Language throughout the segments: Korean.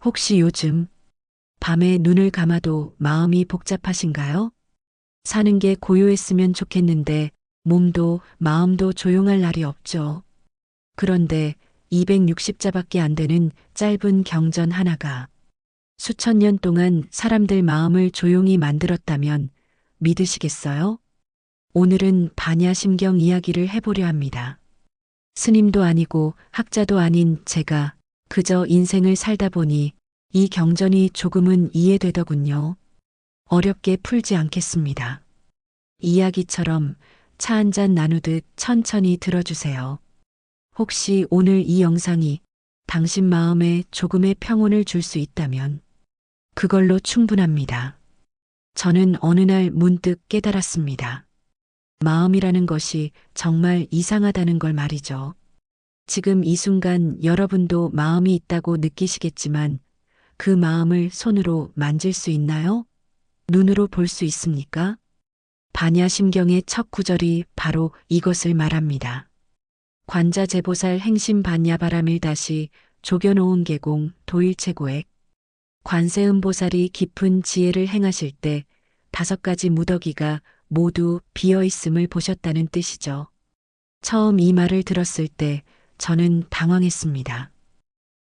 혹시 요즘 밤에 눈을 감아도 마음이 복잡하신가요? 사는 게 고요했으면 좋겠는데 몸도 마음도 조용할 날이 없죠. 그런데 260자밖에 안 되는 짧은 경전 하나가 수천 년 동안 사람들 마음을 조용히 만들었다면 믿으시겠어요? 오늘은 반야심경 이야기를 해보려 합니다. 스님도 아니고 학자도 아닌 제가 그저 인생을 살다 보니 이 경전이 조금은 이해되더군요. 어렵게 풀지 않겠습니다. 이야기처럼 차 한 잔 나누듯 천천히 들어주세요. 혹시 오늘 이 영상이 당신 마음에 조금의 평온을 줄 수 있다면 그걸로 충분합니다. 저는 어느 날 문득 깨달았습니다. 마음이라는 것이 정말 이상하다는 걸 말이죠. 지금 이 순간 여러분도 마음이 있다고 느끼시겠지만 그 마음을 손으로 만질 수 있나요? 눈으로 볼 수 있습니까? 반야심경의 첫 구절이 바로 이것을 말합니다. 관자재보살 행심 반야바라밀 다시 조견오은 계공 도일체고액. 관세음보살이 깊은 지혜를 행하실 때 5가지 무더기가 모두 비어 있음을 보셨다는 뜻이죠. 처음 이 말을 들었을 때 저는 당황했습니다.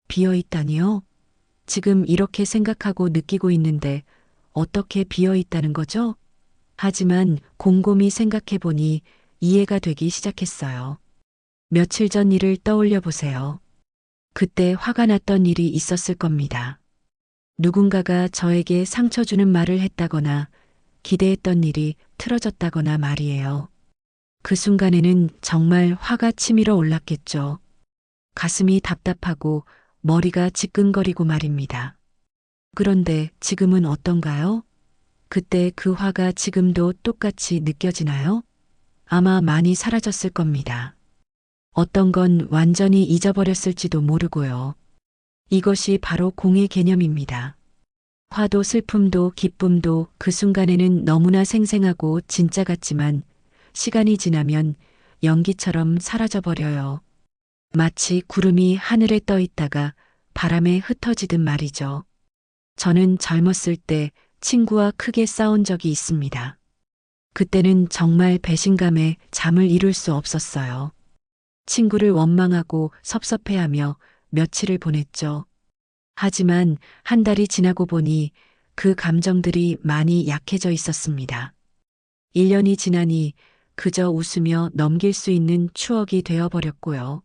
비어 있다니요? 지금 이렇게 생각하고 느끼고 있는데 어떻게 비어 있다는 거죠? 하지만 곰곰이 생각해 보니 이해가 되기 시작했어요. 며칠 전 일을 떠올려 보세요. 그때 화가 났던 일이 있었을 겁니다. 누군가가 저에게 상처 주는 말을 했다거나 기대했던 일이 틀어졌다거나 말이에요. 그 순간에는 정말 화가 치밀어 올랐겠죠. 가슴이 답답하고 머리가 지끈거리고 말입니다. 그런데 지금은 어떤가요? 그때 그 화가 지금도 똑같이 느껴지나요? 아마 많이 사라졌을 겁니다. 어떤 건 완전히 잊어버렸을지도 모르고요. 이것이 바로 공의 개념입니다. 화도 슬픔도 기쁨도 그 순간에는 너무나 생생하고 진짜 같지만 시간이 지나면 연기처럼 사라져버려요. 마치 구름이 하늘에 떠 있다가 바람에 흩어지듯 말이죠. 저는 젊었을 때 친구와 크게 싸운 적이 있습니다. 그때는 정말 배신감에 잠을 이룰 수 없었어요. 친구를 원망하고 섭섭해하며 며칠을 보냈죠. 하지만 한 달이 지나고 보니 그 감정들이 많이 약해져 있었습니다. 1년이 지나니 그저 웃으며 넘길 수 있는 추억이 되어버렸고요.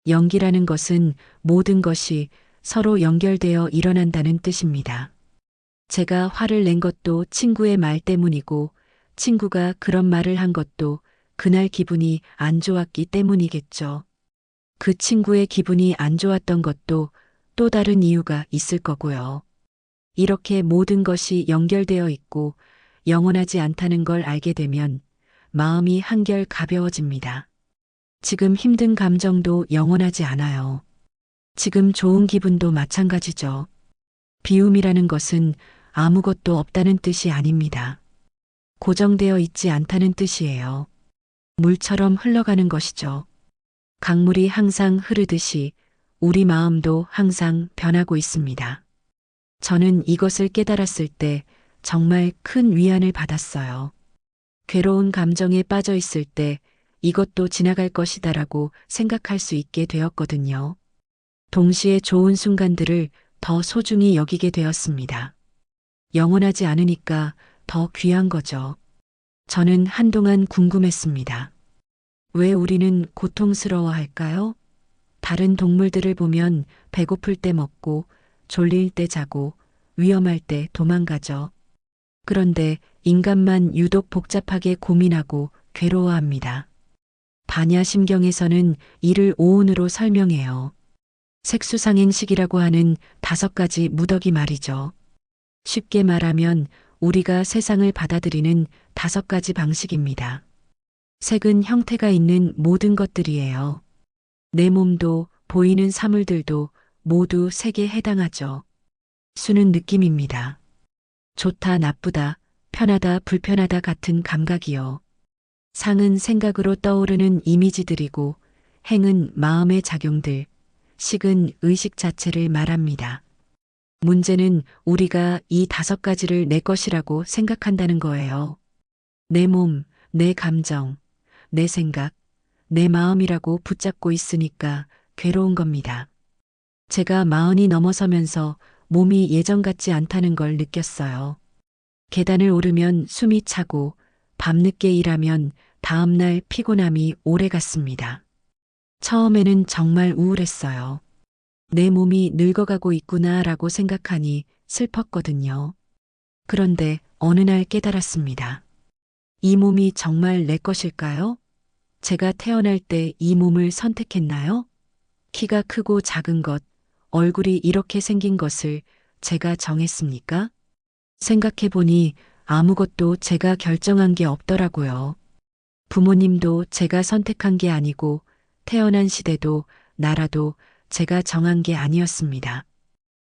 연기라는 것은 모든 것이 서로 연결되어 일어난다는 뜻입니다. 제가 화를 낸 것도 친구의 말 때문이고 친구가 그런 말을 한 것도 그날 기분이 안 좋았기 때문이겠죠. 그 친구의 기분이 안 좋았던 것도 또 다른 이유가 있을 거고요. 이렇게 모든 것이 연결되어 있고 영원하지 않다는 걸 알게 되면 마음이 한결 가벼워집니다. 지금 힘든 감정도 영원하지 않아요. 지금 좋은 기분도 마찬가지죠. 비움이라는 것은 아무것도 없다는 뜻이 아닙니다. 고정되어 있지 않다는 뜻이에요. 물처럼 흘러가는 것이죠. 강물이 항상 흐르듯이 우리 마음도 항상 변하고 있습니다. 저는 이것을 깨달았을 때 정말 큰 위안을 받았어요. 괴로운 감정에 빠져 있을 때 이것도 지나갈 것이다라고 생각할 수 있게 되었거든요. 동시에 좋은 순간들을 더 소중히 여기게 되었습니다. 영원하지 않으니까 더 귀한 거죠. 저는 한동안 궁금했습니다. 왜 우리는 고통스러워 할까요? 다른 동물들을 보면 배고플 때 먹고 졸릴 때 자고 위험할 때 도망가죠. 그런데 인간만 유독 복잡하게 고민하고 괴로워합니다. 반야심경에서는 이를 오온으로 설명해요. 색수상행식이라고 하는 5가지 무더기 말이죠. 쉽게 말하면 우리가 세상을 받아들이는 5가지 방식입니다. 색은 형태가 있는 모든 것들이에요. 내 몸도 보이는 사물들도 모두 색에 해당하죠. 수는 느낌입니다. 좋다, 나쁘다, 편하다, 불편하다 같은 감각이요. 상은 생각으로 떠오르는 이미지들이고 행은 마음의 작용들, 식은 의식 자체를 말합니다. 문제는 우리가 이 5가지를 내 것이라고 생각한다는 거예요. 내 몸, 내 감정, 내 생각, 내 마음이라고 붙잡고 있으니까 괴로운 겁니다. 제가 40이 넘어서면서 몸이 예전 같지 않다는 걸 느꼈어요. 계단을 오르면 숨이 차고 밤늦게 일하면 다음날 피곤함이 오래 갔습니다. 처음에는 정말 우울했어요. 내 몸이 늙어가고 있구나라고 생각하니 슬펐거든요. 그런데 어느 날 깨달았습니다. 이 몸이 정말 내 것일까요? 제가 태어날 때 이 몸을 선택했나요? 키가 크고 작은 것, 얼굴이 이렇게 생긴 것을 제가 정했습니까? 생각해보니 아무것도 제가 결정한 게 없더라고요. 부모님도 제가 선택한 게 아니고 태어난 시대도 나라도 제가 정한 게 아니었습니다.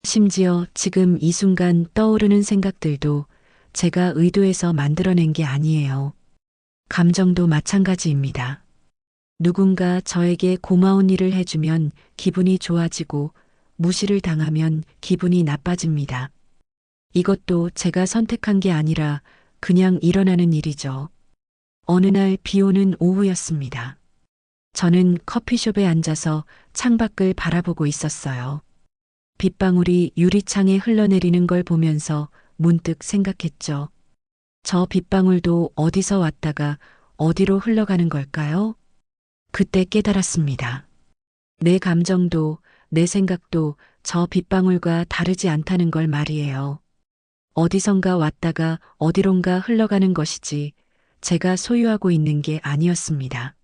심지어 지금 이 순간 떠오르는 생각들도 제가 의도해서 만들어낸 게 아니에요. 감정도 마찬가지입니다. 누군가 저에게 고마운 일을 해주면 기분이 좋아지고 무시를 당하면 기분이 나빠집니다. 이것도 제가 선택한 게 아니라 그냥 일어나는 일이죠. 어느 날 비 오는 오후였습니다. 저는 커피숍에 앉아서 창밖을 바라보고 있었어요. 빗방울이 유리창에 흘러내리는 걸 보면서 문득 생각했죠. 저 빗방울도 어디서 왔다가 어디로 흘러가는 걸까요? 그때 깨달았습니다. 내 감정도 내 생각도 저 빗방울과 다르지 않다는 걸 말이에요. 어디선가 왔다가 어디론가 흘러가는 것이지 제가 소유하고 있는 게 아니었습니다.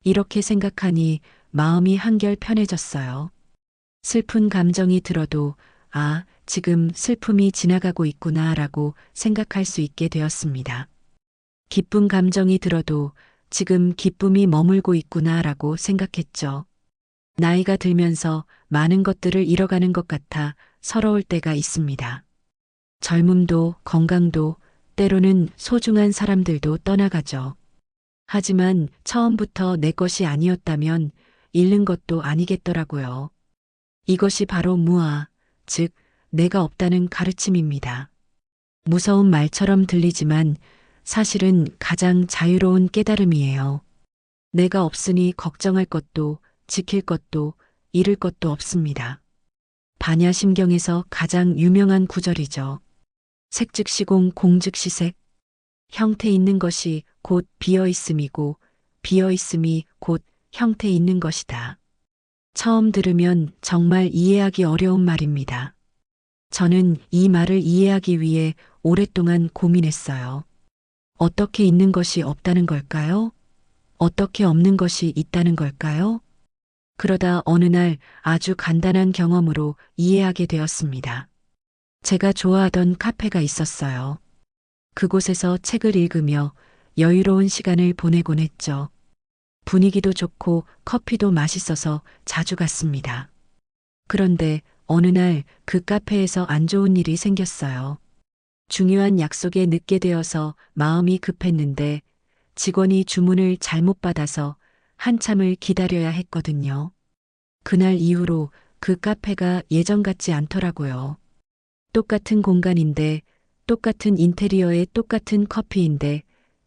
이렇게 생각하니 마음이 한결 편해졌어요. 슬픈 감정이 들어도 아, 지금 슬픔이 지나가고 있구나라고 생각할 수 있게 되었습니다. 기쁜 감정이 들어도 지금 기쁨이 머물고 있구나라고 생각했죠. 나이가 들면서 많은 것들을 잃어가는 것 같아 서러울 때가 있습니다. 젊음도 건강도 때로는 소중한 사람들도 떠나가죠. 하지만 처음부터 내 것이 아니었다면 잃는 것도 아니겠더라고요. 이것이 바로 무아, 즉 내가 없다는 가르침입니다. 무서운 말처럼 들리지만 사실은 가장 자유로운 깨달음이에요. 내가 없으니 걱정할 것도 지킬 것도 잃을 것도 없습니다. 반야심경에서 가장 유명한 구절이죠. 색즉시공 공즉시색. 형태 있는 것이 곧 비어있음이고 비어있음이 곧 형태 있는 것이다. 처음 들으면 정말 이해하기 어려운 말입니다. 저는 이 말을 이해하기 위해 오랫동안 고민했어요. 어떻게 있는 것이 없다는 걸까요? 어떻게 없는 것이 있다는 걸까요? 그러다 어느 날 아주 간단한 경험으로 이해하게 되었습니다. 제가 좋아하던 카페가 있었어요. 그곳에서 책을 읽으며 여유로운 시간을 보내곤 했죠. 분위기도 좋고 커피도 맛있어서 자주 갔습니다. 그런데 어느 날 그 카페에서 안 좋은 일이 생겼어요. 중요한 약속에 늦게 되어서 마음이 급했는데 직원이 주문을 잘못 받아서 한참을 기다려야 했거든요. 그날 이후로 그 카페가 예전 같지 않더라고요. 똑같은 공간인데 똑같은 인테리어에 똑같은 커피인데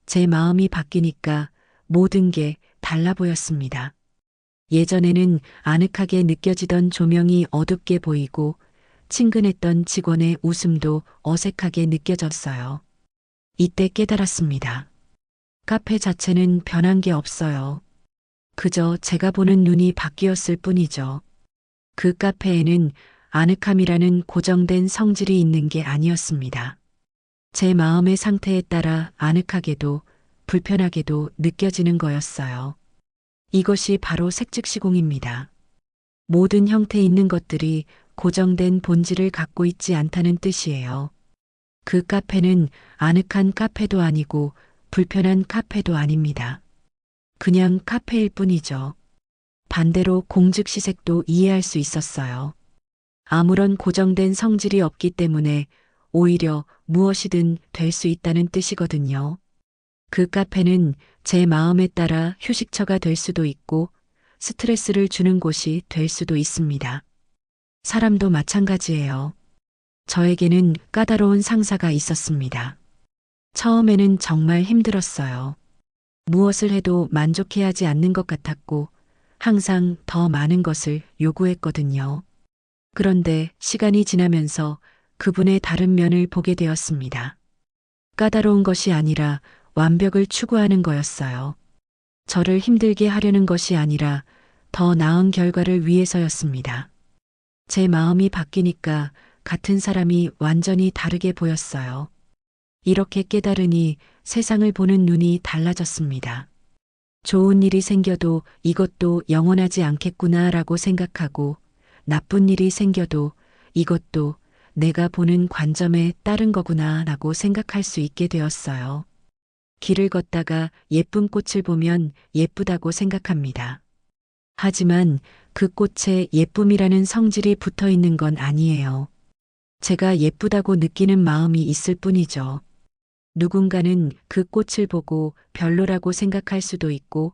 제 마음이 바뀌니까 모든 게 달라 보였습니다. 예전에는 아늑하게 느껴지던 조명이 어둡게 보이고 친근했던 직원의 웃음도 어색하게 느껴졌어요. 이때 깨달았습니다. 카페 자체는 변한 게 없어요. 그저 제가 보는 눈이 바뀌었을 뿐이죠. 그 카페에는 아늑함이라는 고정된 성질이 있는 게 아니었습니다. 제 마음의 상태에 따라 아늑하게도 불편하게도 느껴지는 거였어요. 이것이 바로 색즉시공입니다. 모든 형태 있는 것들이 고정된 본질을 갖고 있지 않다는 뜻이에요. 그 카페는 아늑한 카페도 아니고 불편한 카페도 아닙니다. 그냥 카페일 뿐이죠. 반대로 공즉시색도 이해할 수 있었어요. 아무런 고정된 성질이 없기 때문에 오히려 무엇이든 될 수 있다는 뜻이거든요. 그 카페는 제 마음에 따라 휴식처가 될 수도 있고 스트레스를 주는 곳이 될 수도 있습니다. 사람도 마찬가지예요. 저에게는 까다로운 상사가 있었습니다. 처음에는 정말 힘들었어요. 무엇을 해도 만족해야 하지 않는 것 같았고 항상 더 많은 것을 요구했거든요. 그런데 시간이 지나면서 그분의 다른 면을 보게 되었습니다. 까다로운 것이 아니라 완벽을 추구하는 거였어요. 저를 힘들게 하려는 것이 아니라 더 나은 결과를 위해서였습니다. 제 마음이 바뀌니까 같은 사람이 완전히 다르게 보였어요. 이렇게 깨달으니 세상을 보는 눈이 달라졌습니다. 좋은 일이 생겨도 이것도 영원하지 않겠구나라고 생각하고 나쁜 일이 생겨도 이것도 내가 보는 관점에 따른 거구나라고 생각할 수 있게 되었어요. 길을 걷다가 예쁜 꽃을 보면 예쁘다고 생각합니다. 하지만 그 꽃에 예쁨이라는 성질이 붙어 있는 건 아니에요. 제가 예쁘다고 느끼는 마음이 있을 뿐이죠. 누군가는 그 꽃을 보고 별로라고 생각할 수도 있고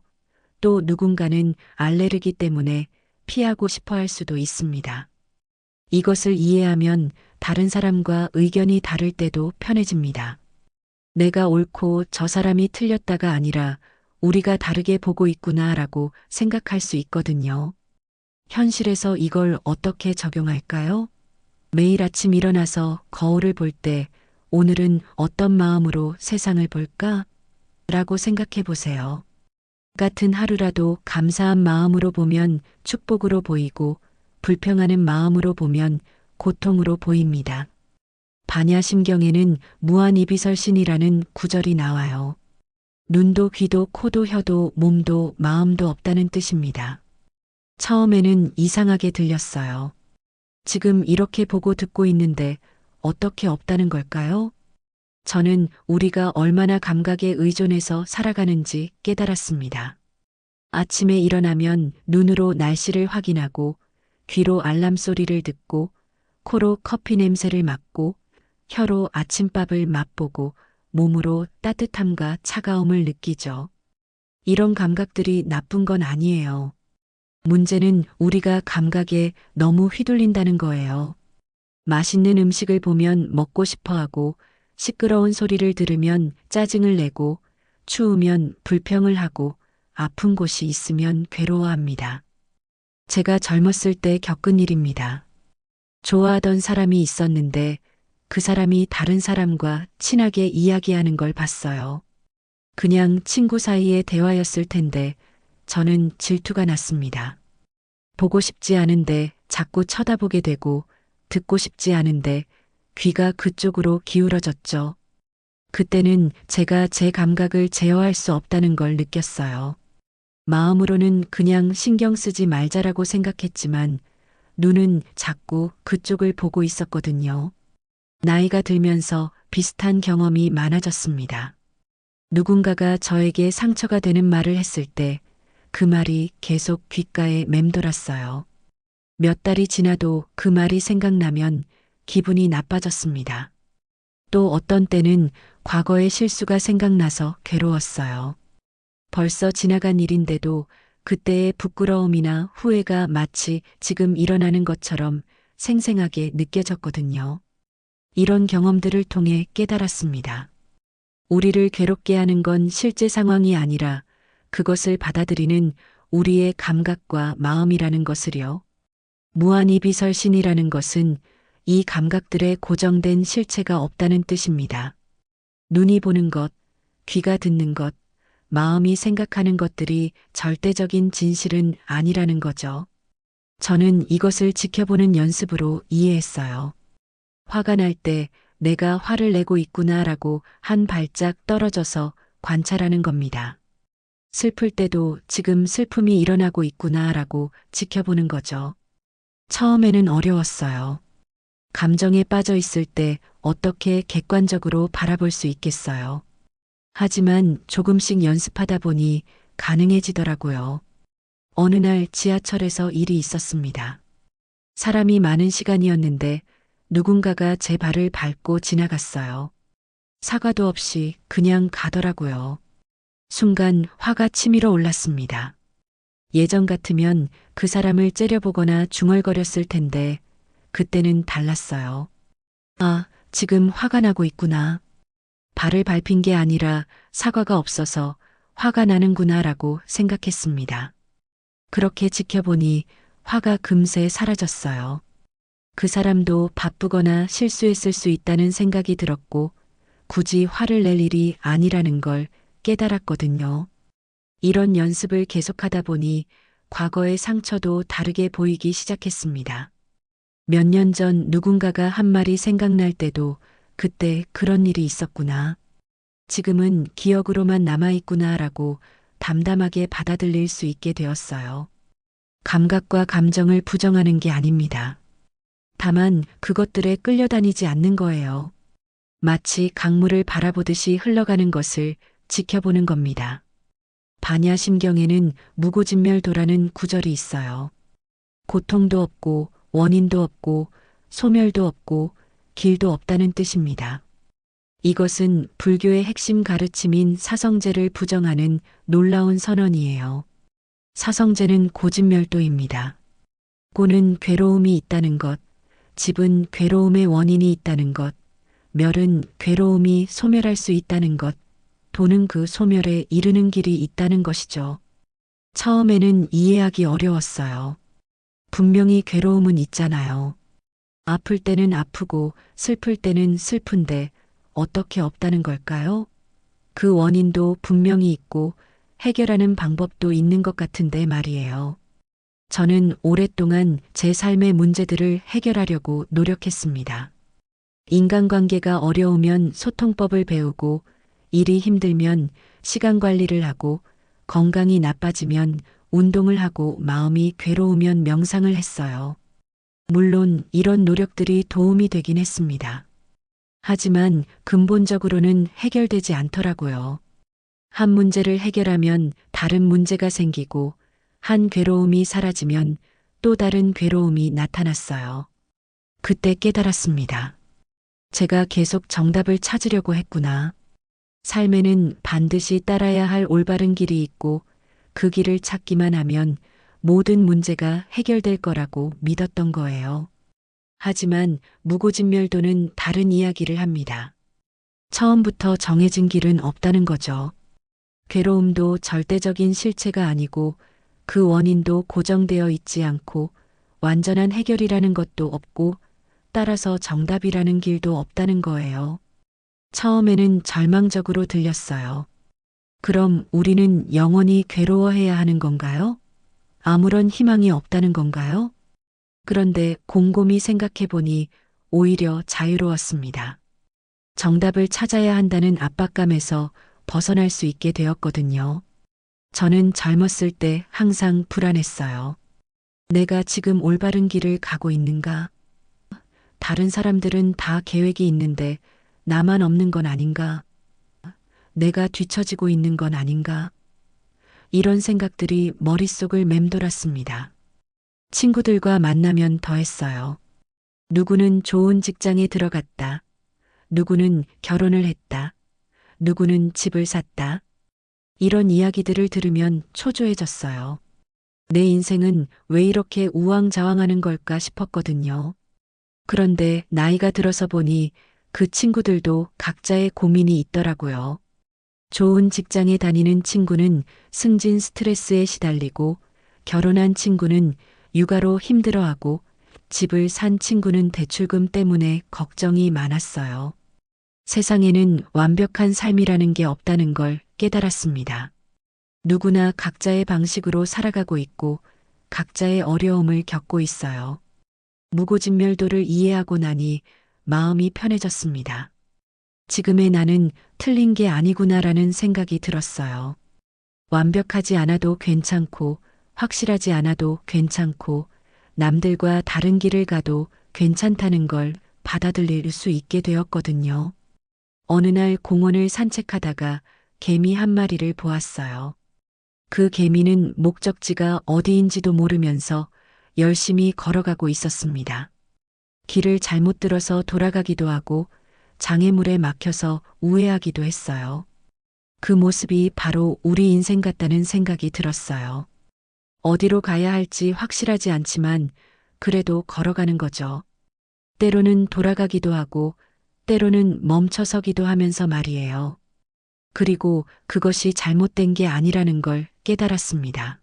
또 누군가는 알레르기 때문에 피하고 싶어 할 수도 있습니다. 이것을 이해하면 다른 사람과 의견이 다를 때도 편해집니다. 내가 옳고 저 사람이 틀렸다가 아니라 우리가 다르게 보고 있구나라고 생각할 수 있거든요. 현실에서 이걸 어떻게 적용할까요? 매일 아침 일어나서 거울을 볼 때 오늘은 어떤 마음으로 세상을 볼까? 라고 생각해 보세요. 같은 하루라도 감사한 마음으로 보면 축복으로 보이고 불평하는 마음으로 보면 고통으로 보입니다. 반야심경에는 무한이비설신이라는 구절이 나와요. 눈도 귀도 코도 혀도 몸도 마음도 없다는 뜻입니다. 처음에는 이상하게 들렸어요. 지금 이렇게 보고 듣고 있는데 어떻게 없다는 걸까요? 저는 우리가 얼마나 감각에 의존해서 살아가는지 깨달았습니다. 아침에 일어나면 눈으로 날씨를 확인하고 귀로 알람 소리를 듣고 코로 커피 냄새를 맡고 혀로 아침밥을 맛보고 몸으로 따뜻함과 차가움을 느끼죠. 이런 감각들이 나쁜 건 아니에요. 문제는 우리가 감각에 너무 휘둘린다는 거예요. 맛있는 음식을 보면 먹고 싶어 하고 시끄러운 소리를 들으면 짜증을 내고 추우면 불평을 하고 아픈 곳이 있으면 괴로워합니다. 제가 젊었을 때 겪은 일입니다. 좋아하던 사람이 있었는데 그 사람이 다른 사람과 친하게 이야기하는 걸 봤어요. 그냥 친구 사이의 대화였을 텐데 저는 질투가 났습니다. 보고 싶지 않은데 자꾸 쳐다보게 되고 듣고 싶지 않은데 귀가 그쪽으로 기울어졌죠. 그때는 제가 제 감각을 제어할 수 없다는 걸 느꼈어요. 마음으로는 그냥 신경 쓰지 말자라고 생각했지만 눈은 자꾸 그쪽을 보고 있었거든요. 나이가 들면서 비슷한 경험이 많아졌습니다. 누군가가 저에게 상처가 되는 말을 했을 때 그 말이 계속 귓가에 맴돌았어요. 몇 달이 지나도 그 말이 생각나면 기분이 나빠졌습니다. 또 어떤 때는 과거의 실수가 생각나서 괴로웠어요. 벌써 지나간 일인데도 그때의 부끄러움이나 후회가 마치 지금 일어나는 것처럼 생생하게 느껴졌거든요. 이런 경험들을 통해 깨달았습니다. 우리를 괴롭게 하는 건 실제 상황이 아니라 그것을 받아들이는 우리의 감각과 마음이라는 것을요. 무한이비설신이라는 것은 이 감각들에 고정된 실체가 없다는 뜻입니다. 눈이 보는 것, 귀가 듣는 것, 마음이 생각하는 것들이 절대적인 진실은 아니라는 거죠. 저는 이것을 지켜보는 연습으로 이해했어요. 화가 날 때 내가 화를 내고 있구나라고 한 발짝 떨어져서 관찰하는 겁니다. 슬플 때도 지금 슬픔이 일어나고 있구나라고 지켜보는 거죠. 처음에는 어려웠어요. 감정에 빠져 있을 때 어떻게 객관적으로 바라볼 수 있겠어요. 하지만 조금씩 연습하다 보니 가능해지더라고요. 어느 날 지하철에서 일이 있었습니다. 사람이 많은 시간이었는데 누군가가 제 발을 밟고 지나갔어요. 사과도 없이 그냥 가더라고요. 순간 화가 치밀어 올랐습니다. 예전 같으면 그 사람을 째려보거나 중얼거렸을 텐데 그때는 달랐어요. 아, 지금 화가 나고 있구나. 발을 밟힌 게 아니라 사과가 없어서 화가 나는구나라고 생각했습니다. 그렇게 지켜보니 화가 금세 사라졌어요. 그 사람도 바쁘거나 실수했을 수 있다는 생각이 들었고 굳이 화를 낼 일이 아니라는 걸 깨달았거든요. 이런 연습을 계속하다 보니 과거의 상처도 다르게 보이기 시작했습니다. 몇 년 전 누군가가 한 말이 생각날 때도 그때 그런 일이 있었구나. 지금은 기억으로만 남아있구나라고 담담하게 받아들일 수 있게 되었어요. 감각과 감정을 부정하는 게 아닙니다. 다만 그것들에 끌려다니지 않는 거예요. 마치 강물을 바라보듯이 흘러가는 것을 지켜보는 겁니다. 반야심경에는 무고진멸도라는 구절이 있어요. 고통도 없고 원인도 없고 소멸도 없고 길도 없다는 뜻입니다. 이것은 불교의 핵심 가르침인 사성제를 부정하는 놀라운 선언이에요. 사성제는 고진멸도입니다. 고는 괴로움이 있다는 것, 집은 괴로움의 원인이 있다는 것, 멸은 괴로움이 소멸할 수 있다는 것, 도는 그 소멸에 이르는 길이 있다는 것이죠. 처음에는 이해하기 어려웠어요. 분명히 괴로움은 있잖아요. 아플 때는 아프고 슬플 때는 슬픈데 어떻게 없다는 걸까요? 그 원인도 분명히 있고 해결하는 방법도 있는 것 같은데 말이에요. 저는 오랫동안 제 삶의 문제들을 해결하려고 노력했습니다. 인간관계가 어려우면 소통법을 배우고 일이 힘들면 시간 관리를 하고 건강이 나빠지면 운동을 하고 마음이 괴로우면 명상을 했어요. 물론 이런 노력들이 도움이 되긴 했습니다. 하지만 근본적으로는 해결되지 않더라고요. 한 문제를 해결하면 다른 문제가 생기고 한 괴로움이 사라지면 또 다른 괴로움이 나타났어요. 그때 깨달았습니다. 제가 계속 정답을 찾으려고 했구나. 삶에는 반드시 따라야 할 올바른 길이 있고 그 길을 찾기만 하면 모든 문제가 해결될 거라고 믿었던 거예요. 하지만 무고진멸도는 다른 이야기를 합니다. 처음부터 정해진 길은 없다는 거죠. 괴로움도 절대적인 실체가 아니고 그 원인도 고정되어 있지 않고 완전한 해결이라는 것도 없고 따라서 정답이라는 길도 없다는 거예요. 처음에는 절망적으로 들렸어요. 그럼 우리는 영원히 괴로워해야 하는 건가요? 아무런 희망이 없다는 건가요? 그런데 곰곰이 생각해 보니 오히려 자유로웠습니다. 정답을 찾아야 한다는 압박감에서 벗어날 수 있게 되었거든요. 저는 젊었을 때 항상 불안했어요. 내가 지금 올바른 길을 가고 있는가? 다른 사람들은 다 계획이 있는데 나만 없는 건 아닌가? 내가 뒤처지고 있는 건 아닌가? 이런 생각들이 머릿속을 맴돌았습니다. 친구들과 만나면 더했어요. 누구는 좋은 직장에 들어갔다. 누구는 결혼을 했다. 누구는 집을 샀다. 이런 이야기들을 들으면 초조해졌어요. 내 인생은 왜 이렇게 우왕좌왕하는 걸까 싶었거든요. 그런데 나이가 들어서 보니 그 친구들도 각자의 고민이 있더라고요. 좋은 직장에 다니는 친구는 승진 스트레스에 시달리고 결혼한 친구는 육아로 힘들어하고 집을 산 친구는 대출금 때문에 걱정이 많았어요. 세상에는 완벽한 삶이라는 게 없다는 걸 깨달았습니다. 누구나 각자의 방식으로 살아가고 있고 각자의 어려움을 겪고 있어요. 무고진멸도를 이해하고 나니 마음이 편해졌습니다. 지금의 나는 틀린 게 아니구나라는 생각이 들었어요. 완벽하지 않아도 괜찮고 확실하지 않아도 괜찮고 남들과 다른 길을 가도 괜찮다는 걸 받아들일 수 있게 되었거든요. 어느 날 공원을 산책하다가 개미 한 마리를 보았어요. 그 개미는 목적지가 어디인지도 모르면서 열심히 걸어가고 있었습니다. 길을 잘못 들어서 돌아가기도 하고 장애물에 막혀서 우회하기도 했어요. 그 모습이 바로 우리 인생 같다는 생각이 들었어요. 어디로 가야 할지 확실하지 않지만 그래도 걸어가는 거죠. 때로는 돌아가기도 하고, 때로는 멈춰서기도 하면서 말이에요. 그리고 그것이 잘못된 게 아니라는 걸 깨달았습니다.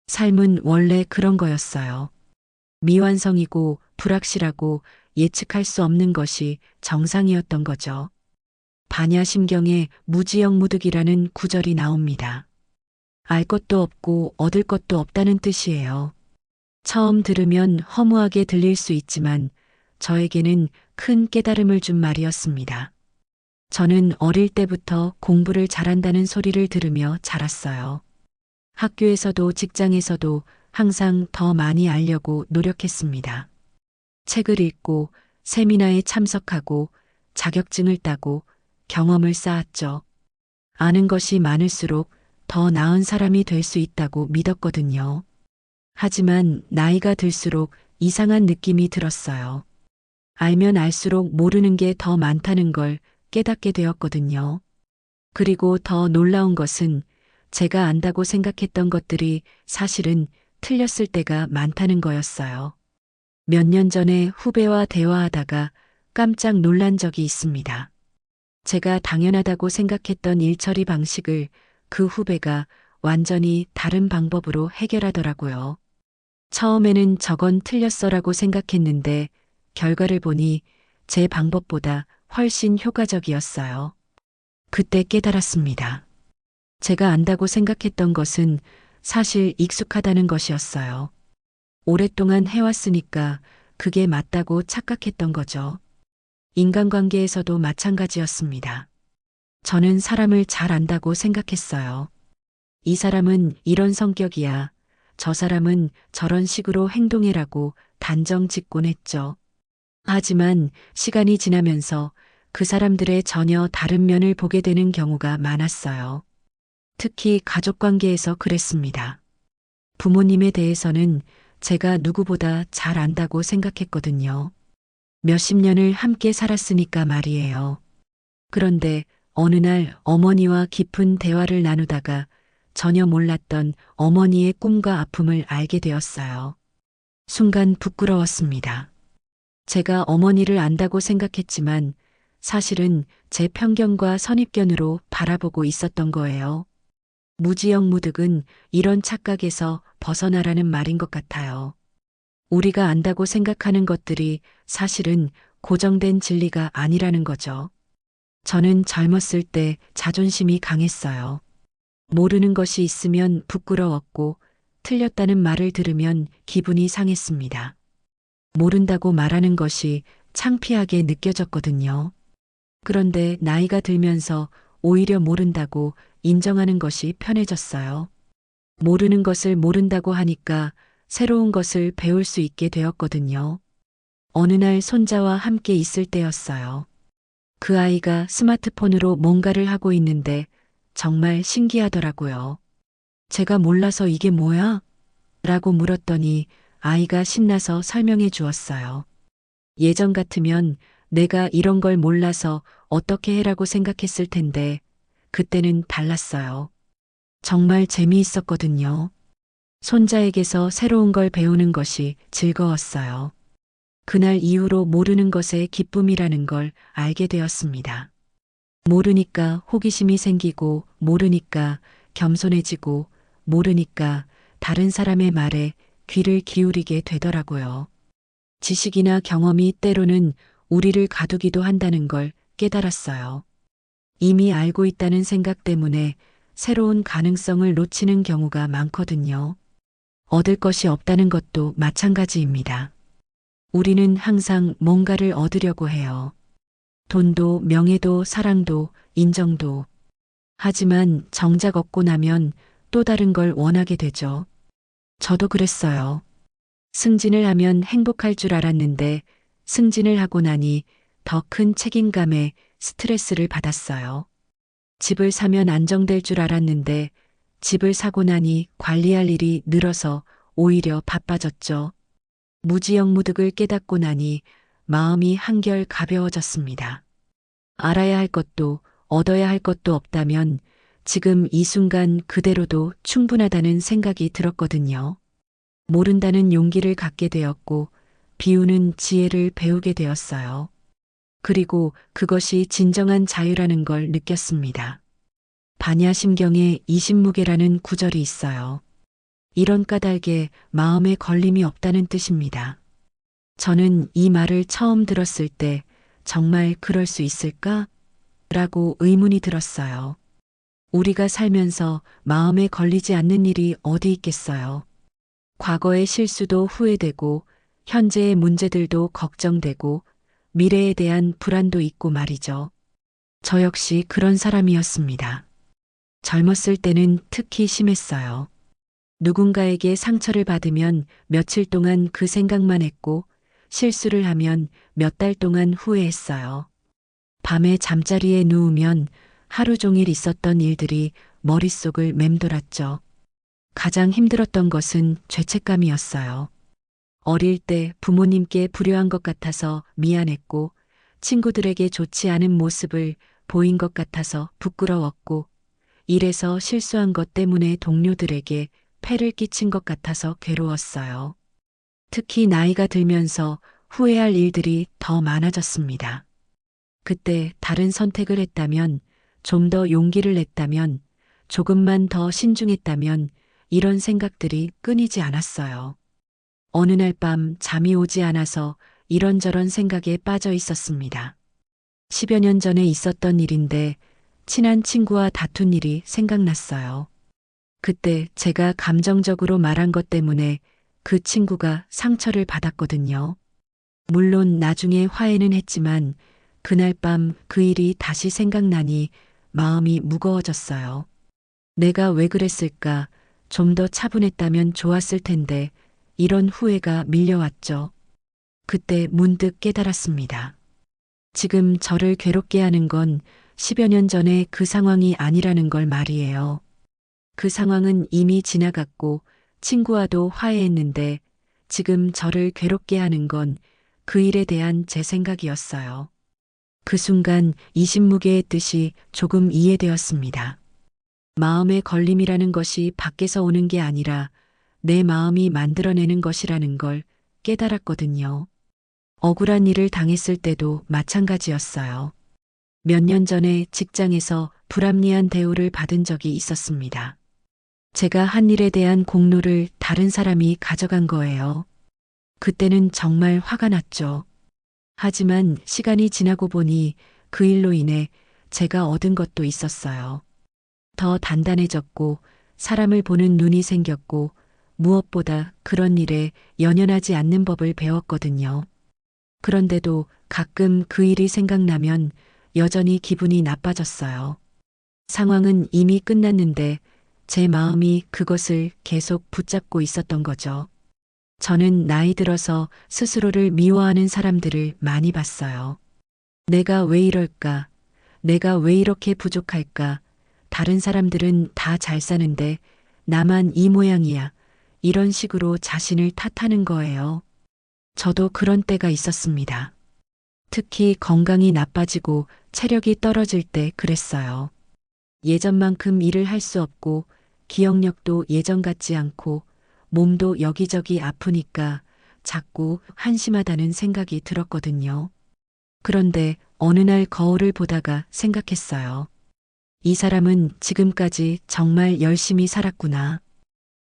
삶은 원래 그런 거였어요. 미완성이고 불확실하고 예측할 수 없는 것이 정상이었던 거죠. 반야심경에 무지영무득이라는 구절이 나옵니다. 알 것도 없고 얻을 것도 없다는 뜻이에요. 처음 들으면 허무하게 들릴 수 있지만 저에게는 큰 깨달음을 준 말이었습니다. 저는 어릴 때부터 공부를 잘한다는 소리를 들으며 자랐어요. 학교에서도 직장에서도 항상 더 많이 알려고 노력했습니다. 책을 읽고 세미나에 참석하고 자격증을 따고 경험을 쌓았죠. 아는 것이 많을수록 더 나은 사람이 될 수 있다고 믿었거든요. 하지만 나이가 들수록 이상한 느낌이 들었어요. 알면 알수록 모르는 게 더 많다는 걸 깨닫게 되었거든요. 그리고 더 놀라운 것은 제가 안다고 생각했던 것들이 사실은 틀렸을 때가 많다는 거였어요. 몇 년 전에 후배와 대화하다가 깜짝 놀란 적이 있습니다. 제가 당연하다고 생각했던 일 처리 방식을 그 후배가 완전히 다른 방법으로 해결하더라고요. 처음에는 저건 틀렸어라고 생각했는데 결과를 보니 제 방법보다 훨씬 효과적이었어요. 그때 깨달았습니다. 제가 안다고 생각했던 것은 사실 익숙하다는 것이었어요. 오랫동안 해왔으니까 그게 맞다고 착각했던 거죠. 인간관계에서도 마찬가지였습니다. 저는 사람을 잘 안다고 생각했어요. 이 사람은 이런 성격이야. 저 사람은 저런 식으로 행동해라고 단정 짓곤 했죠. 하지만 시간이 지나면서 그 사람들의 전혀 다른 면을 보게 되는 경우가 많았어요. 특히 가족 관계에서 그랬습니다. 부모님에 대해서는 제가 누구보다 잘 안다고 생각했거든요. 몇십 년을 함께 살았으니까 말이에요. 그런데 어느 날 어머니와 깊은 대화를 나누다가 전혀 몰랐던 어머니의 꿈과 아픔을 알게 되었어요. 순간 부끄러웠습니다. 제가 어머니를 안다고 생각했지만 사실은 제 편견과 선입견으로 바라보고 있었던 거예요. 무지영무득은 이런 착각에서 벗어나라는 말인 것 같아요. 우리가 안다고 생각하는 것들이 사실은 고정된 진리가 아니라는 거죠. 저는 젊었을 때 자존심이 강했어요. 모르는 것이 있으면 부끄러웠고 틀렸다는 말을 들으면 기분이 상했습니다. 모른다고 말하는 것이 창피하게 느껴졌거든요. 그런데 나이가 들면서 오히려 모른다고 인정하는 것이 편해졌어요. 모르는 것을 모른다고 하니까 새로운 것을 배울 수 있게 되었거든요. 어느 날 손자와 함께 있을 때였어요. 그 아이가 스마트폰으로 뭔가를 하고 있는데 정말 신기하더라고요. 제가 몰라서 이게 뭐야? 라고 물었더니 아이가 신나서 설명해 주었어요. 예전 같으면 내가 이런 걸 몰라서 어떻게 해라고 생각했을 텐데 그때는 달랐어요. 정말 재미있었거든요. 손자에게서 새로운 걸 배우는 것이 즐거웠어요. 그날 이후로 모르는 것의 기쁨이라는 걸 알게 되었습니다. 모르니까 호기심이 생기고, 모르니까 겸손해지고, 모르니까 다른 사람의 말에 귀를 기울이게 되더라고요. 지식이나 경험이 때로는 우리를 가두기도 한다는 걸 깨달았어요. 이미 알고 있다는 생각 때문에 새로운 가능성을 놓치는 경우가 많거든요. 얻을 것이 없다는 것도 마찬가지입니다. 우리는 항상 뭔가를 얻으려고 해요. 돈도, 명예도, 사랑도, 인정도. 하지만 정작 얻고 나면 또 다른 걸 원하게 되죠. 저도 그랬어요. 승진을 하면 행복할 줄 알았는데 승진을 하고 나니 더 큰 책임감에 스트레스를 받았어요. 집을 사면 안정될 줄 알았는데 집을 사고 나니 관리할 일이 늘어서 오히려 바빠졌죠. 무지영무득을 깨닫고 나니 마음이 한결 가벼워졌습니다. 알아야 할 것도 얻어야 할 것도 없다면 지금 이 순간 그대로도 충분하다는 생각이 들었거든요. 모른다는 용기를 갖게 되었고 비우는 지혜를 배우게 되었어요. 그리고 그것이 진정한 자유라는 걸 느꼈습니다. 반야심경에 이십무계라는 구절이 있어요. 이런 까닭에 마음에 걸림이 없다는 뜻입니다. 저는 이 말을 처음 들었을 때 정말 그럴 수 있을까? 라고 의문이 들었어요. 우리가 살면서 마음에 걸리지 않는 일이 어디 있겠어요. 과거의 실수도 후회되고 현재의 문제들도 걱정되고 미래에 대한 불안도 있고 말이죠. 저 역시 그런 사람이었습니다. 젊었을 때는 특히 심했어요. 누군가에게 상처를 받으면 며칠 동안 그 생각만 했고 실수를 하면 몇 달 동안 후회했어요. 밤에 잠자리에 누우면 하루 종일 있었던 일들이 머릿속을 맴돌았죠. 가장 힘들었던 것은 죄책감이었어요. 어릴 때 부모님께 불효한 것 같아서 미안했고 친구들에게 좋지 않은 모습을 보인 것 같아서 부끄러웠고 일에서 실수한 것 때문에 동료들에게 폐를 끼친 것 같아서 괴로웠어요. 특히 나이가 들면서 후회할 일들이 더 많아졌습니다. 그때 다른 선택을 했다면, 좀 더 용기를 냈다면, 조금만 더 신중했다면 이런 생각들이 끊이지 않았어요. 어느 날 밤 잠이 오지 않아서 이런저런 생각에 빠져 있었습니다. 10여 년 전에 있었던 일인데 친한 친구와 다툰 일이 생각났어요. 그때 제가 감정적으로 말한 것 때문에 그 친구가 상처를 받았거든요. 물론 나중에 화해는 했지만 그날 밤 그 일이 다시 생각나니 마음이 무거워졌어요. 내가 왜 그랬을까? 좀 더 차분했다면 좋았을 텐데 이런 후회가 밀려왔죠. 그때 문득 깨달았습니다. 지금 저를 괴롭게 하는 건 10여 년 전에 그 상황이 아니라는 걸 말이에요. 그 상황은 이미 지나갔고 친구와도 화해했는데 지금 저를 괴롭게 하는 건 그 일에 대한 제 생각이었어요. 그 순간 이신무계의 뜻이 조금 이해되었습니다. 마음의 걸림이라는 것이 밖에서 오는 게 아니라 내 마음이 만들어내는 것이라는 걸 깨달았거든요. 억울한 일을 당했을 때도 마찬가지였어요. 몇 년 전에 직장에서 불합리한 대우를 받은 적이 있었습니다. 제가 한 일에 대한 공로를 다른 사람이 가져간 거예요. 그때는 정말 화가 났죠. 하지만 시간이 지나고 보니 그 일로 인해 제가 얻은 것도 있었어요. 더 단단해졌고 사람을 보는 눈이 생겼고 무엇보다 그런 일에 연연하지 않는 법을 배웠거든요. 그런데도 가끔 그 일이 생각나면 여전히 기분이 나빠졌어요. 상황은 이미 끝났는데 제 마음이 그것을 계속 붙잡고 있었던 거죠. 저는 나이 들어서 스스로를 미워하는 사람들을 많이 봤어요. 내가 왜 이럴까? 내가 왜 이렇게 부족할까? 다른 사람들은 다 잘 사는데 나만 이 모양이야. 이런 식으로 자신을 탓하는 거예요. 저도 그런 때가 있었습니다. 특히 건강이 나빠지고 체력이 떨어질 때 그랬어요. 예전만큼 일을 할 수 없고 기억력도 예전 같지 않고 몸도 여기저기 아프니까 자꾸 한심하다는 생각이 들었거든요. 그런데 어느 날 거울을 보다가 생각했어요. 이 사람은 지금까지 정말 열심히 살았구나.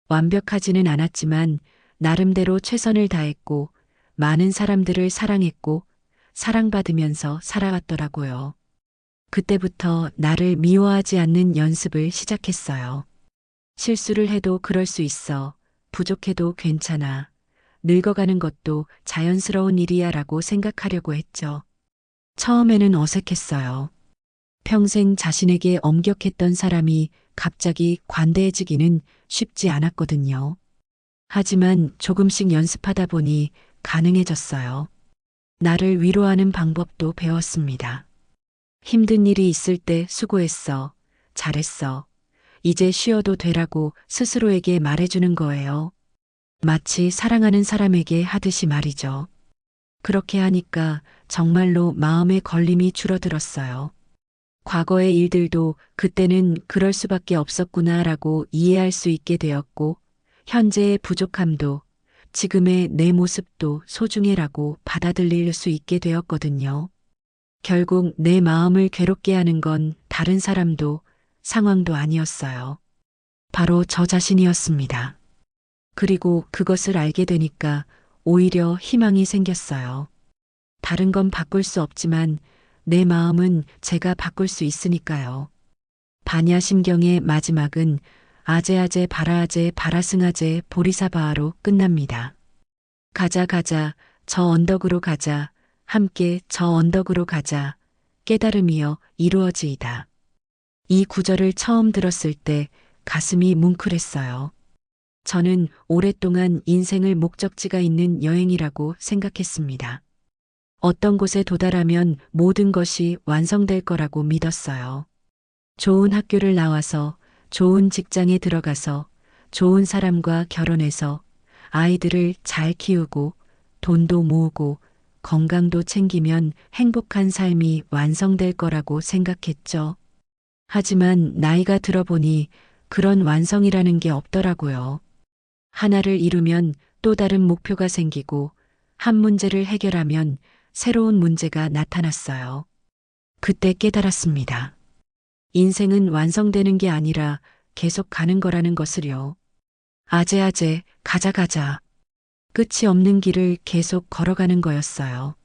완벽하지는 않았지만 나름대로 최선을 다했고 많은 사람들을 사랑했고 사랑받으면서 살아왔더라고요. 그때부터 나를 미워하지 않는 연습을 시작했어요. 실수를 해도 그럴 수 있어. 부족해도 괜찮아. 늙어가는 것도 자연스러운 일이야 라고 생각하려고 했죠. 처음에는 어색했어요. 평생 자신에게 엄격했던 사람이 갑자기 관대해지기는 쉽지 않았거든요. 하지만 조금씩 연습하다 보니 가능해졌어요. 나를 위로하는 방법도 배웠습니다. 힘든 일이 있을 때 수고했어. 잘했어. 이제 쉬어도 되라고 스스로에게 말해주는 거예요. 마치 사랑하는 사람에게 하듯이 말이죠. 그렇게 하니까 정말로 마음의 걸림이 줄어들었어요. 과거의 일들도 그때는 그럴 수밖에 없었구나라고 이해할 수 있게 되었고, 현재의 부족함도 지금의 내 모습도 소중해라고 받아들일 수 있게 되었거든요. 결국 내 마음을 괴롭게 하는 건 다른 사람도 상황도 아니었어요. 바로 저 자신이었습니다. 그리고 그것을 알게 되니까 오히려 희망이 생겼어요. 다른 건 바꿀 수 없지만 내 마음은 제가 바꿀 수 있으니까요. 반야심경의 마지막은 아제아제 바라아제 바라승아제 보리사바하로 끝납니다. 가자 가자 저 언덕으로 가자 함께 저 언덕으로 가자 깨달음이여 이루어지이다. 이 구절을 처음 들었을 때 가슴이 뭉클했어요. 저는 오랫동안 인생을 목적지가 있는 여행이라고 생각했습니다. 어떤 곳에 도달하면 모든 것이 완성될 거라고 믿었어요. 좋은 학교를 나와서 좋은 직장에 들어가서 좋은 사람과 결혼해서 아이들을 잘 키우고 돈도 모으고 건강도 챙기면 행복한 삶이 완성될 거라고 생각했죠. 하지만 나이가 들어보니 그런 완성이라는 게 없더라고요. 하나를 이루면 또 다른 목표가 생기고 한 문제를 해결하면 새로운 문제가 나타났어요. 그때 깨달았습니다. 인생은 완성되는 게 아니라 계속 가는 거라는 것을요. 아제아제 가자 가자. 끝이 없는 길을 계속 걸어가는 거였어요.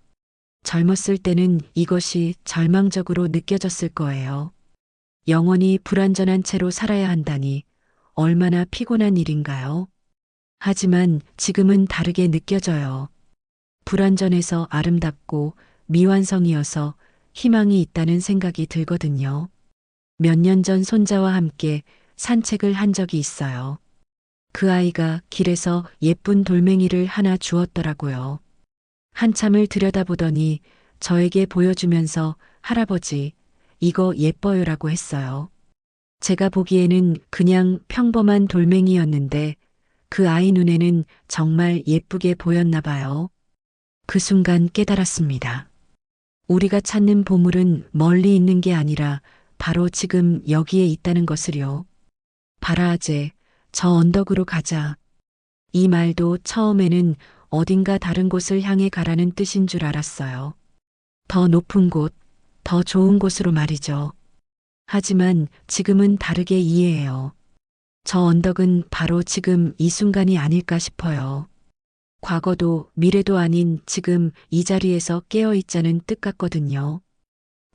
젊었을 때는 이것이 절망적으로 느껴졌을 거예요. 영원히 불완전한 채로 살아야 한다니 얼마나 피곤한 일인가요? 하지만 지금은 다르게 느껴져요. 불완전해서 아름답고 미완성이어서 희망이 있다는 생각이 들거든요. 몇 년 전 손자와 함께 산책을 한 적이 있어요. 그 아이가 길에서 예쁜 돌멩이를 하나 주었더라고요. 한참을 들여다보더니 저에게 보여주면서 할아버지, 이거 예뻐요라고 했어요. 제가 보기에는 그냥 평범한 돌멩이였는데 그 아이 눈에는 정말 예쁘게 보였나 봐요. 그 순간 깨달았습니다. 우리가 찾는 보물은 멀리 있는 게 아니라 바로 지금 여기에 있다는 것을요. 바라아제, 저 언덕으로 가자. 이 말도 처음에는 어딘가 다른 곳을 향해 가라는 뜻인 줄 알았어요. 더 높은 곳, 더 좋은 곳으로 말이죠. 하지만 지금은 다르게 이해해요. 저 언덕은 바로 지금 이 순간이 아닐까 싶어요. 과거도 미래도 아닌 지금 이 자리에서 깨어 있자는 뜻 같거든요.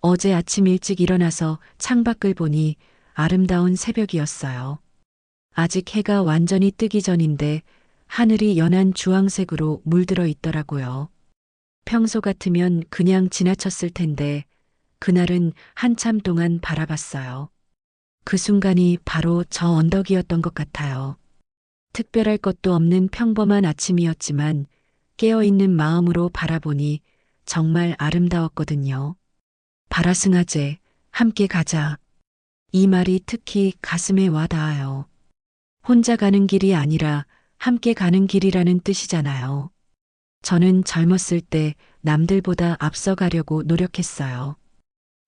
어제 아침 일찍 일어나서 창밖을 보니 아름다운 새벽이었어요. 아직 해가 완전히 뜨기 전인데 하늘이 연한 주황색으로 물들어 있더라고요. 평소 같으면 그냥 지나쳤을 텐데 그날은 한참 동안 바라봤어요. 그 순간이 바로 저 언덕이었던 것 같아요. 특별할 것도 없는 평범한 아침이었지만 깨어있는 마음으로 바라보니 정말 아름다웠거든요. 바라승아제, 함께 가자. 이 말이 특히 가슴에 와 닿아요. 혼자 가는 길이 아니라 함께 가는 길이라는 뜻이잖아요. 저는 젊었을 때 남들보다 앞서가려고 노력했어요.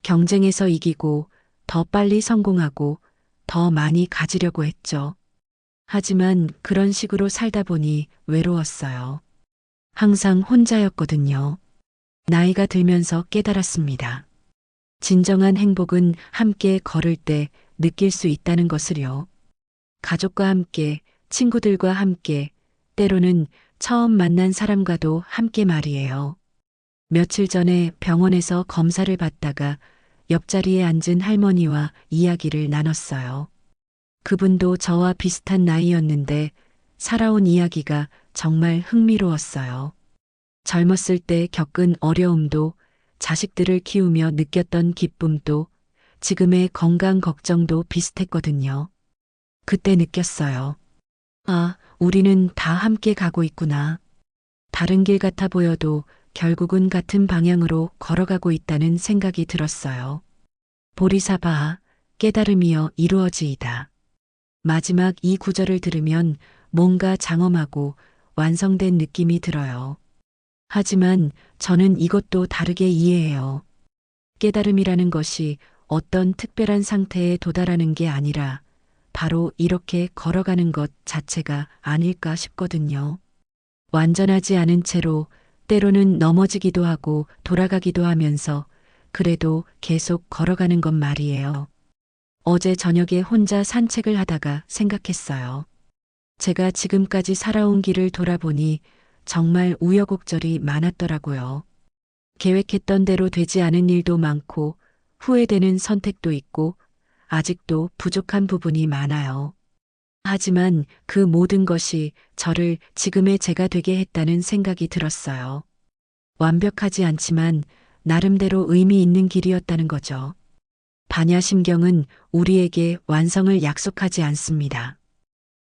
경쟁에서 이기고 더 빨리 성공하고 더 많이 가지려고 했죠. 하지만 그런 식으로 살다 보니 외로웠어요. 항상 혼자였거든요. 나이가 들면서 깨달았습니다. 진정한 행복은 함께 걸을 때 느낄 수 있다는 것을요. 가족과 함께, 친구들과 함께, 때로는 처음 만난 사람과도 함께 말이에요. 며칠 전에 병원에서 검사를 받다가 옆자리에 앉은 할머니와 이야기를 나눴어요. 그분도 저와 비슷한 나이였는데 살아온 이야기가 정말 흥미로웠어요. 젊었을 때 겪은 어려움도 자식들을 키우며 느꼈던 기쁨도 지금의 건강 걱정도 비슷했거든요. 그때 느꼈어요. 아, 우리는 다 함께 가고 있구나. 다른 길 같아 보여도 결국은 같은 방향으로 걸어가고 있다는 생각이 들었어요. 보리사바, 깨달음이여 이루어지이다. 마지막 이 구절을 들으면 뭔가 장엄하고 완성된 느낌이 들어요. 하지만 저는 이것도 다르게 이해해요. 깨달음이라는 것이 어떤 특별한 상태에 도달하는 게 아니라 바로 이렇게 걸어가는 것 자체가 아닐까 싶거든요. 완전하지 않은 채로 때로는 넘어지기도 하고 돌아가기도 하면서 그래도 계속 걸어가는 것 말이에요. 어제 저녁에 혼자 산책을 하다가 생각했어요. 제가 지금까지 살아온 길을 돌아보니 정말 우여곡절이 많았더라고요. 계획했던 대로 되지 않은 일도 많고 후회되는 선택도 있고 아직도 부족한 부분이 많아요. 하지만 그 모든 것이 저를 지금의 제가 되게 했다는 생각이 들었어요. 완벽하지 않지만 나름대로 의미 있는 길이었다는 거죠. 반야심경은 우리에게 완성을 약속하지 않습니다.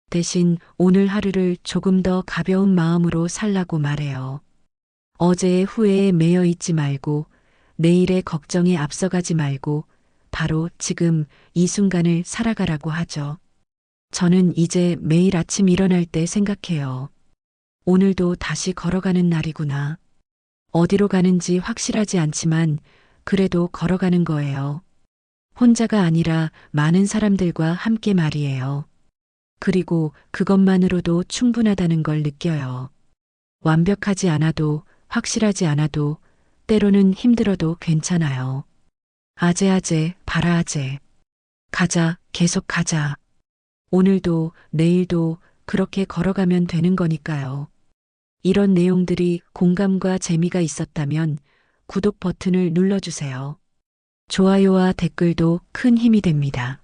대신 오늘 하루를 조금 더 가벼운 마음으로 살라고 말해요. 어제의 후회에 매여 있지 말고 내일의 걱정에 앞서가지 말고 바로 지금 이 순간을 살아가라고 하죠. 저는 이제 매일 아침 일어날 때 생각해요. 오늘도 다시 걸어가는 날이구나. 어디로 가는지 확실하지 않지만 그래도 걸어가는 거예요. 혼자가 아니라 많은 사람들과 함께 말이에요. 그리고 그것만으로도 충분하다는 걸 느껴요. 완벽하지 않아도 확실하지 않아도 때로는 힘들어도 괜찮아요. 아재아재 바라아재. 가자, 계속 가자. 오늘도 내일도 그렇게 걸어가면 되는 거니까요. 이런 내용들이 공감과 재미가 있었다면 구독 버튼을 눌러주세요. 좋아요와 댓글도 큰 힘이 됩니다.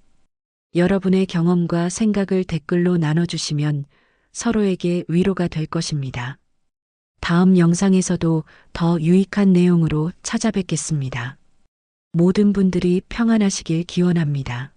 여러분의 경험과 생각을 댓글로 나눠주시면 서로에게 위로가 될 것입니다. 다음 영상에서도 더 유익한 내용으로 찾아뵙겠습니다. 모든 분들이 평안하시길 기원합니다.